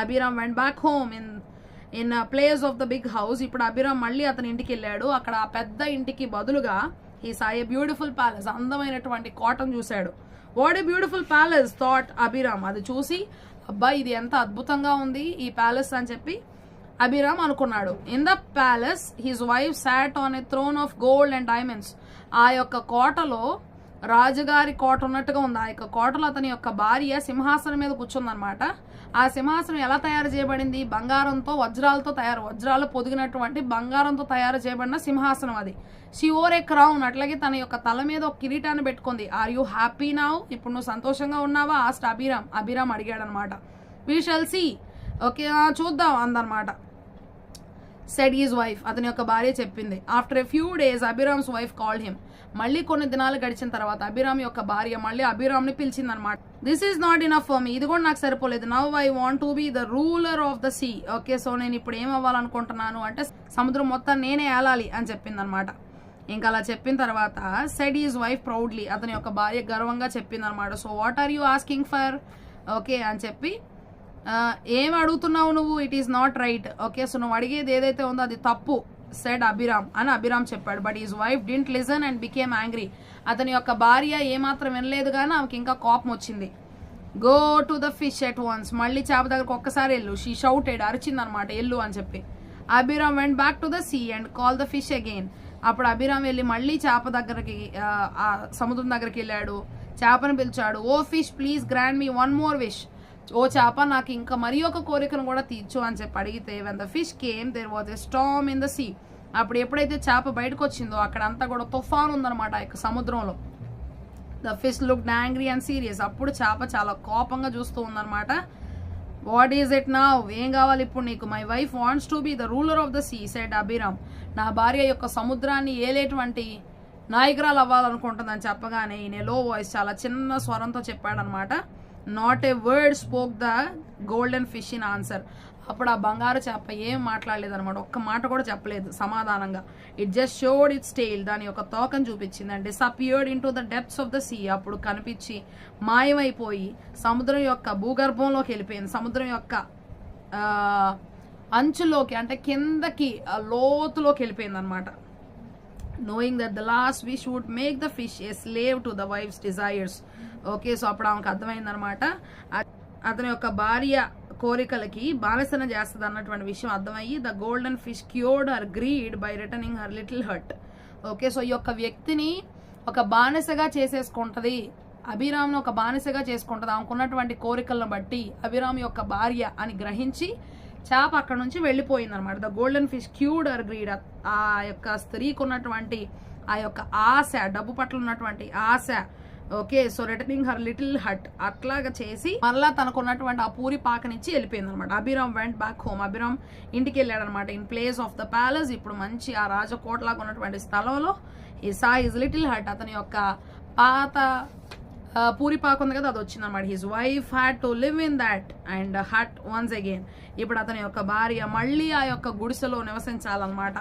Abhiram went back home in place of the big house. ఇప్పుడు అభిరామ్ మళ్ళీ అతని ఇంటికి వెళ్ళాడు. అక్కడ ఆ పెద్ద ఇంటికి బదులుగా he saw a beautiful palace, అందమైనటువంటి కోటను చూశాడు. What a beautiful palace thought Abhiram. అది చూసి అబ్బా ఇది ఎంత అద్భుతంగా ఉంది ఈ ప్యాలెస్ అని చెప్పి అభిరామ్ అనుకున్నాడు. In the palace his wife sat on a throne of gold and diamonds. ఆ యొక్క కోటలో రాజుగారి కోట ఉన్నట్టుగా ఉంది. ఆ యొక్క కోటలో అతని యొక్క భార్య సింహాసనం మీద కూర్చుందనమాట. ఆ సింహాసనం ఎలా తయారు చేయబడింది? బంగారంతో, వజ్రాలు పొదిగినటువంటి బంగారంతో తయారు చేయబడిన సింహాసనం అది. She wore a crown. అట్లాగే తన యొక్క తల మీద ఒక కిరీటాన్ని పెట్టుకుంది. Are you happy now? ఇప్పుడు నువ్వు సంతోషంగా ఉన్నావా? ఆస్ట్ అభిరామ్ అడిగాడు అనమాట. We shall see. ఓకే చూద్దాం అందనమాట. Said his wife. అతని యొక్క భార్య చెప్పింది. After a few days Abhiram's wife called him. మళ్ళీ కొన్ని దినాలు గడిచిన తర్వాత అభిరామ్ యొక్క భార్య మళ్ళీ అభిరామ్ ని పిలిచిందనమాట. This is not enough for me. ఇది కూడా నాకు సరిపోలేదు. Now I want to be the ruler of the sea. Okay so నేను ఇప్పుడు ఏం అవ్వాలనుకుంటున్నాను అంటే సముద్రం మొత్తం నేనే ఏలాలి అని చెప్పింది అనమాట. ఇంకా అలా చెప్పిన తర్వాత సెడ్ హిజ్ వైఫ్ ప్రౌడ్లీ. అతని యొక్క భార్య గర్వంగా చెప్పింది అనమాట. So what are you asking for? Okay అని చెప్పి ఏం అడుగుతున్నావు నువ్వు? It is not right. Okay so నువ్వు అడిగేది ఏదైతే ఉందో అది తప్పు సెడ్ అభిరామ్ అని అభిరామ్ చెప్పాడు. But his wife didn't listen and became angry. అతని యొక్క భార్య ఏమాత్రం వినలేదు కానీ ఆమెకి ఇంకా కోపం వచ్చింది. Go to the fish at once. మళ్ళీ చేప దగ్గరకు ఒక్కసారి వెళ్ళు. She shouted. అరిచింది అనమాట ఎల్లు అని చెప్పి. Abhiram went back to the sea and call the fish again. అప్పుడు అభిరామ్ వెళ్ళి మళ్ళీ చేప దగ్గరకి ఆ సముద్రం దగ్గరికి వెళ్ళాడు. చేపను పిలిచాడు. Oh fish please grant me one more wish. ఓ చేప నాకు ఇంకా మరి ఒక కోరికను కూడా తీర్చు అని చెప్పి అడిగితే when the fish came there was a storm in the sea. అప్పుడు ఎప్పుడైతే చేప బయటకు వచ్చిందో అక్కడ అంతా కూడా తుఫాన్ ఉందన్నమాట ఆ యొక్క సముద్రంలో. The fish looked angry and serious. అప్పుడు చేప చాలా కోపంగా చూస్తూ ఉందన్నమాట. What is it now? ఏం కావాలి ఇప్పుడు నీకు? My wife wants to be the ruler of the sea said Abhiram. నా భార్య యొక్క సముద్రాన్ని ఏలేటువంటి నాయకురాలు అవ్వాలనుకుంటుందని చెప్పగానే ఈయన లో వాయిస్ చాలా చిన్న స్వరంతో చెప్పాడనమాట. Not a word spoke the golden fish in answer. అప్పుడు ఆ బంగారు చేప ఏం మాట్లాడలేదు అనమాట. ఒక్క మాట కూడా చెప్పలేదు సమాధానంగా. It just showed its tail. దాని యొక్క తోకను చూపించింది. And disappeared into the depths of the sea. అప్పుడు కనిపించి మాయమైపోయి సముద్రం యొక్క భూగర్భంలోకి వెళ్ళిపోయింది. సముద్రం యొక్క అంచులోకి అంటే కిందకి లోతులోకి వెళ్ళిపోయింది అనమాట. knowing that the last wish would make the fish a slave to the wife's desires. Okay so అప్పుడు ఆమెకు అర్థమైందనమాట అతని యొక్క భార్య కోరికలకి బానిసన చేస్తుంది అన్నటువంటి విషయం అర్థమయ్యి the golden fish cured her greed by returning her little hut. Okay so ఈ యొక్క వ్యక్తిని ఒక బానిసగా చేసేసుకుంటది. అభిరామ్ను ఒక బానిసగా చేసుకుంటది ఆమెకున్నటువంటి కోరికలను బట్టి అభిరామ్ యొక్క భార్య అని గ్రహించి చేప అక్కడ నుంచి వెళ్ళిపోయింది అనమాట. The golden fish cured her greed. ఆ యొక్క స్త్రీకి ఉన్నటువంటి ఆ యొక్క ఆశ, డబ్బు పట్ల ఉన్నటువంటి ఆశ. Okay so returning her little hut అట్లాగా చేసి మళ్ళా తనకున్నటువంటి ఆ పూరి పాకనిచ్చి వెళ్ళిపోయింది అనమాట. Abhiram went back home. Abhiram ఇంటికి వెళ్ళాడు అనమాట. In place of the palace. ఇప్పుడు మంచి ఆ రాజకోటలాగా ఉన్నటువంటి స్థలంలో ఈ సా హిజ్ లిటిల్ హట్. అతని యొక్క పాత పూరిపాకు ఉంది కదా అది వచ్చింది అనమాట. His wife had to live in that and hut once again. ఇప్పుడు అతని యొక్క భార్య మళ్ళీ ఆ యొక్క గుడిసెలో నివసించాలన్నమాట.